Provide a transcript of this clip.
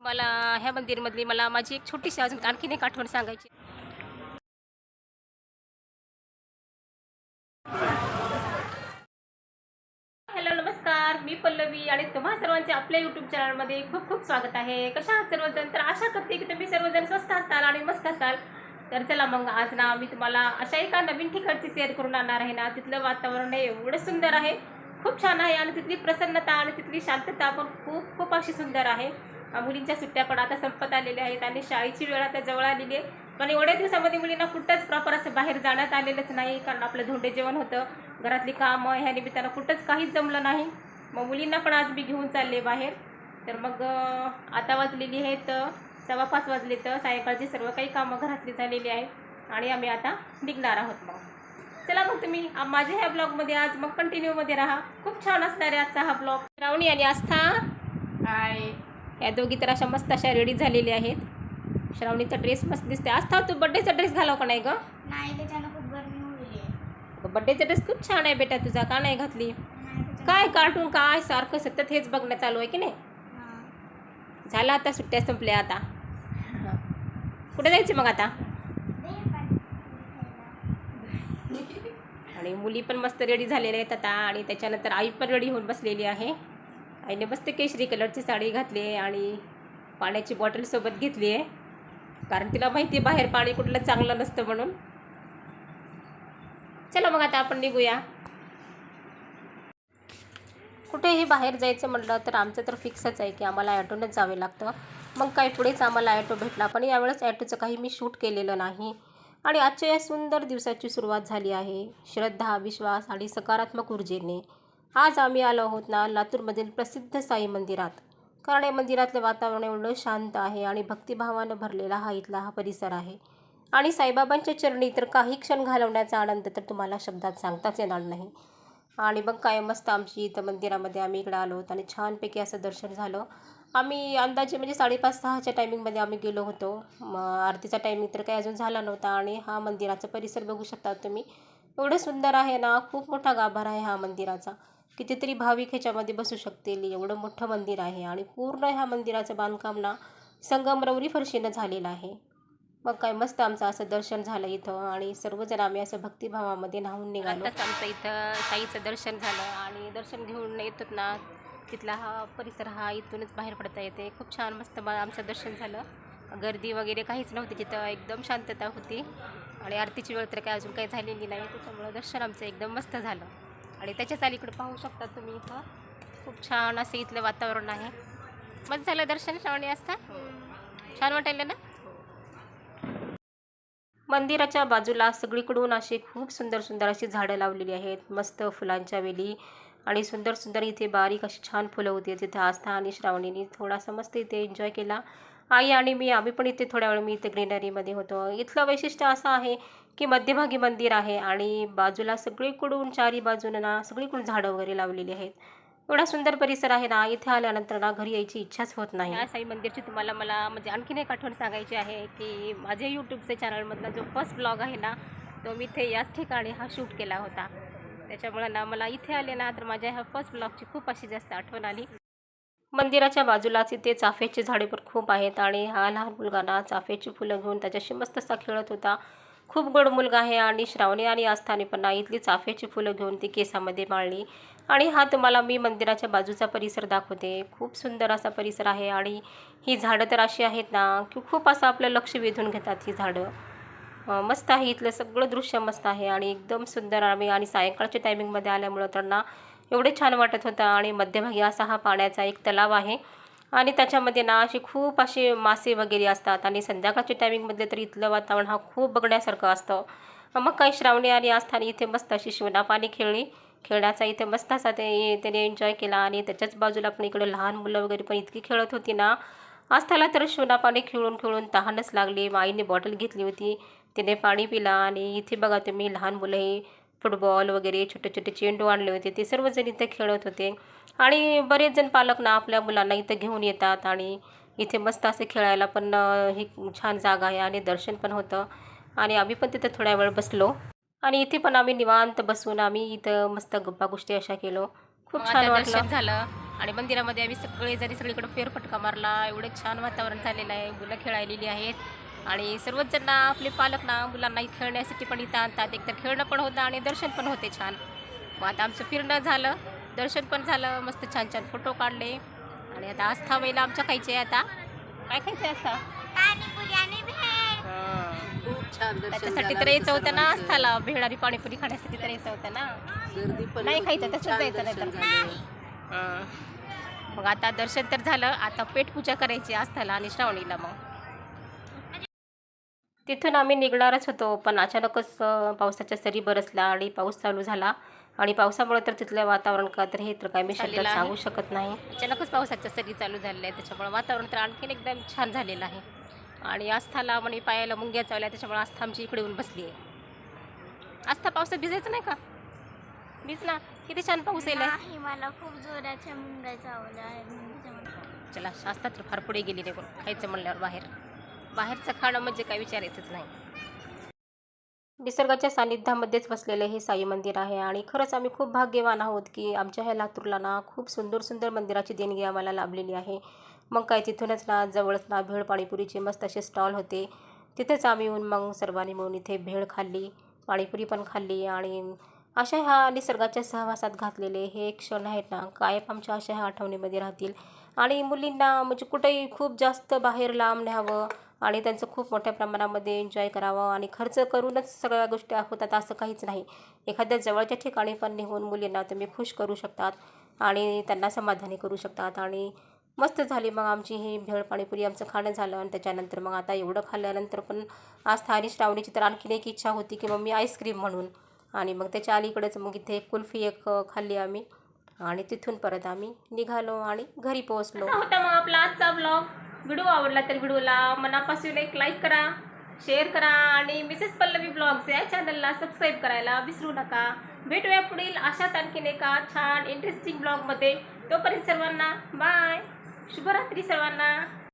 मला ह्या मंदिरमधली मला माझी एक छोटीशी अजून आणखीन एक आठवण सांगायची. हॅलो, नमस्कार. मी पल्लवी आणि तुम्हा सर्वांचे आपल्या यूट्यूब चॅनलमध्ये खूप खूप स्वागत आहे. कशा आहात सर्वजण? तर आशा करते की तुम्ही सर्वजण स्वस्त असाल आणि मस्त असाल. तर चला मग आज ना मी तुम्हाला अशा एका नवीन ठिकाणची शेअर करून आणणार आहे ना. तिथलं वातावरण एवढं सुंदर आहे, खूप छान आहे आणि तिथली प्रसन्नता आणि तिथली शांतता पण खूप खूप अशी सुंदर आहे. मुलींच्या सुट्ट्या पण आता संपत आलेल्या आहेत आणि शाळेची वेळ आता जवळ आलेली आहे. पण एवढ्या दिवसामध्ये मुलींना कुठंच प्रॉपर असं बाहेर जाण्यात आलेलंच नाही, कारण आपलं धोंडे जेवण होतं, घरातली कामं, ह्या निमित्तानं कुठंच काहीच जमलं नाही. मग मुलींना पण आज मी घेऊन चालले बाहेर. तर मग आता वाजलेली आहेत 5:15 वाजले, तर सायंकाळची सर्व काही कामं घरातली झालेली आहेत आणि आम्ही आता निघणार आहोत. मग चला मग तुम्ही माझ्या ह्या ब्लॉगमध्ये आज मग कंटिन्यूमध्ये राहा. खूप छान असणार आहे आजचा हा ब्लॉग. श्रावणी आणि आस्था, हाय. या दोघी तर अशा मस्त अशा रेडी झालेल्या आहेत. श्रावणीचा ड्रेस मस्त दिसते. आस्था, तू बड्डेचा ड्रेस घालाव का नाही ग? नाही, त्याच्यानं खूप गरमी होईल. बड्डेचा ड्रेस खूप छान आहे बेटा तुझा, का नाही घातली? काय कार्टून काय सारखं सतत हेच बघणं चालू आहे की नाही? झालं आता, सुट्ट्या संपल्या आता. कुठे जायचे मग आता? आणि मुली पण मस्त रेडी झालेल्या आहेत आता. आणि त्याच्यानंतर आई पण रेडी होऊन बसलेली आहे. आईने मस्त केशरी कलरची साडी घातली आहे आणि पाण्याची बॉटल सोबत घेतली आहे, कारण तिला माहिती आहे बाहेर पाणी कुठलं चांगलं नसतं म्हणून. चला मग आता आपण निघूया. कुठेही बाहेर जायचं म्हटलं तर आमचं तर फिक्सच आहे की आम्हाला ॲटोनंच जावे लागतं. मग काही पुढेच आम्हाला ॲटो भेटला, पण यावेळेस ॲटोचं काही मी शूट केलेलं नाही. आणि आजच्या या सुंदर दिवसाची सुरुवात झाली आहे श्रद्धा, विश्वास आणि सकारात्मक ऊर्जेने. आज आम्ही आलो आहोत ना लातूरमधील प्रसिद्ध साई मंदिरात, कारण या मंदिरातलं वातावरण एवढं शांत आहे आणि भक्तिभावानं भरलेला हा इथला हा परिसर आहे. आणि साईबाबांच्या चरणी तर काही क्षण घालवण्याचा आनंद तर तुम्हाला शब्दात सांगताच येणार नाही. आणि मग काय मस्त आमची इथं मंदिरामध्ये आम्ही इकडं आलो होतो आणि छानपैकी असं दर्शन झालं. आम्ही अंदाजे म्हणजे 5:30-6च्या टायमिंगमध्ये आम्ही गेलो होतो. मग आरतीचा टायमिंग तर काही अजून झाला नव्हता. आणि हा मंदिराचा परिसर बघू शकता तुम्ही, एवढं सुंदर आहे ना. खूप मोठा गाभारा आहे हा मंदिराचा. कितीतरी भाविक ह्याच्यामध्ये बसू शकतील एवढं मोठं मंदिर आहे. आणि पूर्ण ह्या मंदिराचं बांधकाम ना संगमरवरी फरशीनं झालेलं आहे. मग काय मस्त आमचं असं दर्शन झालं इथं आणि सर्वजण आम्ही असं भक्तिभावामध्ये न्हावून निघालो. आताच आमचं इथं साईचं दर्शन झालं आणि दर्शन घेऊन येतात ना तिथला हा परिसर हा इथूनच बाहेर पडता येते. खूप छान मस्त आमचं दर्शन झालं. गर्दी वगैरे काहीच नव्हती तिथं, एकदम शांतता होती. आणि आरतीची वेळ तर काय अजून काही झालेली नाही, त्याच्यामुळं दर्शन आमचं एकदम मस्त झालं. आणि त्याच्याच अलीकडे पाहू शकता तुम्ही इथं खूप छान असं इथलं वातावरण आहे. मस्त झालं दर्शन श्रावणी असता, छान वाटायला ना. मंदिराच्या बाजूला सगळीकडून अशी खूप सुंदर सुंदर अशी झाडं लावलेली आहेत, मस्त फुलांच्या वेली. आणि सुंदर सुंदर इथे बारीक अशी छान फुलं होती. तिथे आस्था आणि श्रावणीने थोडासा मस्त इथे एन्जॉय केला. आई आणि आम्ही पण इथे थोड्या वेळ मी इथे ग्रीनरीमध्ये होतो. इथलं वैशिष्ट्य असं आहे की मध्यभागी मंदिर आहे आणि बाजूला सगळीकडून चारी बाजूनं ना सगळीकडून झाडं वगैरे लावलेली आहेत. एवढा सुंदर परिसर आहे ना, इथे आल्यानंतर ना घरी यायची इच्छाच होत नाही. या साई मंदिरची तुम्हाला मला म्हणजे आणखीन एक आठवण सांगायची आहे की माझ्या यूट्यूबच्या चॅनलमधला जो फर्स्ट ब्लॉग आहे ना, तो मी इथे याच ठिकाणी हा शूट केला होता. त्याच्यामुळे ना मला इथे आले ना तर माझ्या ह्या फर्स्ट ब्लॉगची खूप अशी जास्त आठवण आली. मंदिराच्या बाजूलाच इथे चाफ्याची झाडे पण खूप आहेत आणि हा लहान मुलगा ना चाफ्याची फुलं घेऊन त्याच्याशी मस्त असा खेळत होता. खूप गोड मुलगा आहे. आणि श्रावणी आणि आस्थाने पण ना इथली चाफ्याची फुलं घेऊन ती केसामध्ये माळली. आणि हा तुम्हाला मी मंदिराच्या बाजूचा परिसर दाखवते. खूप सुंदर असा परिसर आहे आणि ही झाडं तर अशी आहेत ना की खूप असं आपलं लक्ष वेधून घेतात ही झाडं. मस्त आहे इथलं सगळं दृश्य मस्त आहे आणि एकदम सुंदर. आणि सायंकाळच्या टायमिंगमध्ये आल्यामुळं तर ना एवढे छान वाटत होतं. आणि मध्यभागी असा हा पाण्याचा एक तलाव आहे आणि त्याच्यामध्ये ना अशी खूप असे मासे वगैरे असतात. आणि संध्याकाळच्या टायमिंगमध्ये तर इथलं वातावरण हा खूप बघण्यासारखं असतं. मग काही श्रावणी आणि आस्थाने इथे मस्त अशी शिवणापाणी खेळली. खेळण्याचा इथे मस्त असा त्याने एन्जॉय केला. आणि त्याच्याच बाजूला पण इकडे लहान मुलं वगैरे पण इतकी खेळत होती ना. आस्थाला तर शिवणापाणी खेळून खेळून तहानच लागली. आईने बॉटल घेतली होती, तिने पाणी पिला. आणि इथे बघा तुम्ही लहान मुलंही फुटबॉल वगैरे छोटे छोटे चेंडू आणले होते, ते सर्वजण इथे खेळत होते. आणि बरेच जण पालक ना आपल्या मुलांना इथं घेऊन येतात आणि इथे मस्त असे खेळायला पण ही छान जागा आहे आणि दर्शन पण होतं. आणि आम्ही पण तिथं थोड्या वेळ बसलो आणि इथे पण आम्ही निवांत बसून आम्ही इथं मस्त गप्पा गोष्टी अशा केलो. खूप छान वाटलं. दर्शन झालं आणि मंदिरामध्ये आम्ही सगळीकडे फेरफटका मारला. एवढं छान वातावरण झालेलं आहे. मुलं खेळायलेली आहेत आणि सर्वच जण आपले पालक ना मुलांना खेळण्यासाठी पण इथं आणतात. एकतर खेळणं पण होतं आणि दर्शन पण होते छान. मग आता आमचं फिरणं झालं, दर्शन पण झालं, मस्त छान छान फोटो काढले आणि आता आस्था महिला आमच्या खायचे आहे. आता काय खायचं आहे आस्था? पाणीपुरी आणि भेळ. हां, खूप छान दर्शन त्याच्यासाठी झालं तर यायचं आमचं होतं ना सर्वांचं. आस्थाला, भेळ आणि पाणीपुरी खाण्यासाठी तर यायचं होतं ना. गर्दी पण नाही होती, खायचं, तसंच छान जायचं दर्शन नाहीतर. झालं. हां. मग आता दर्शन तर झालं, आता पेटपूजा करायची आस्थाला आणि श्रावणीला. मग तिथून आम्ही निघणारच होतो, पण अचानकच पावसाच्या सरी बरसला आणि पाऊस चालू झाला आणि पावसामुळे तर तिथलं वातावरण का तर हे तर काय मी शब्दात झालेलं आहे. सांगू शकत नाही. अचानकच पावसाच्या सरी चालू झालेल्या आहे, त्याच्यामुळे वातावरण तर आणखीन एकदम छान झालेलं आहे. आणि आस्थाला म्हणे पायाला मुंग्या चावल्या, त्याच्यामुळे आस्था आमची इकडे येऊन बसली आहे. आस्था पावसात भिजायचं नाही का? भिज ना, किती छान पाऊस येईल. नाही, मला खूप जोराच्या मुंग्या चावल्या आहेत म्हणून त्याच्यामुळे. चला, आस्था तर फार पुढे गेली नाही खायचं म्हणल्यावर. बाहेरचं खाणं म्हणजे काय विचारायचंच नाही. निसर्गाच्या सानिध्यामध्येच बसलेले हे साई मंदिर आहे आणि खरंच आम्ही खूप भाग्यवान आहोत की आमच्या ह्या लातूरला ना खूप सुंदर सुंदर मंदिराची देणगी आम्हाला लाभलेली आहे. मग काय, तिथूनच ना जवळच ना भेळ पाणीपुरीचे मस्त असे स्टॉल होते. तिथेच आम्ही येऊन मग सर्वांनी मिळून इथे भेळ खाल्ली, पाणीपुरी पण खाल्ली आणि अशा ह्या निसर्गाच्या सहवासात घातलेले हे क्षण आहेत ना कायम आमच्या अशा ह्या आठवणीमध्ये राहतील. आणि मुलींना म्हणजे कुठेही खूप जास्त बाहेर लांब न्यावं आणि त्यांचं खूप मोठ्या प्रमाणामध्ये एन्जॉय करावं आणि खर्च करूनच सगळ्या गोष्टी होतात असं काहीच नाही. एखाद्या जवळच्या ठिकाणी पण नेऊन मुलींना तुम्ही खुश करू शकतात आणि त्यांना समाधानी करू शकतात. आणि मस्त झाली मग आमची ही भेळ पाणीपुरी आमचं खाणं झालं. आणि त्याच्यानंतर मग आता एवढं खाल्ल्यानंतर पण आस्था आणि श्रावणीची तर आणखीन एक इच्छा होती की मग मी आईस्क्रीम म्हणून. आणि मग त्याच्या अलीकडेच मग इथे एक कुल्फी खाल्ली आम्ही आणि तिथून परत आम्ही निघालो आणि घरी पोहोचलो. होता मग आपला आजचा ब्लॉग. व्हिडिओ आवडला तर व्हिडिओला मनापासून एक लाईक करा, शेअर करा आणि मिसेस पल्लवी ब्लॉग्स या चॅनलला सबस्क्राईब करायला विसरू नका. भेटूया पुढील अशाच आणखीन एका छान इंटरेस्टिंग ब्लॉगमध्ये. तोपर्यंत सर्वांना बाय, शुभरात्री सर्वांना.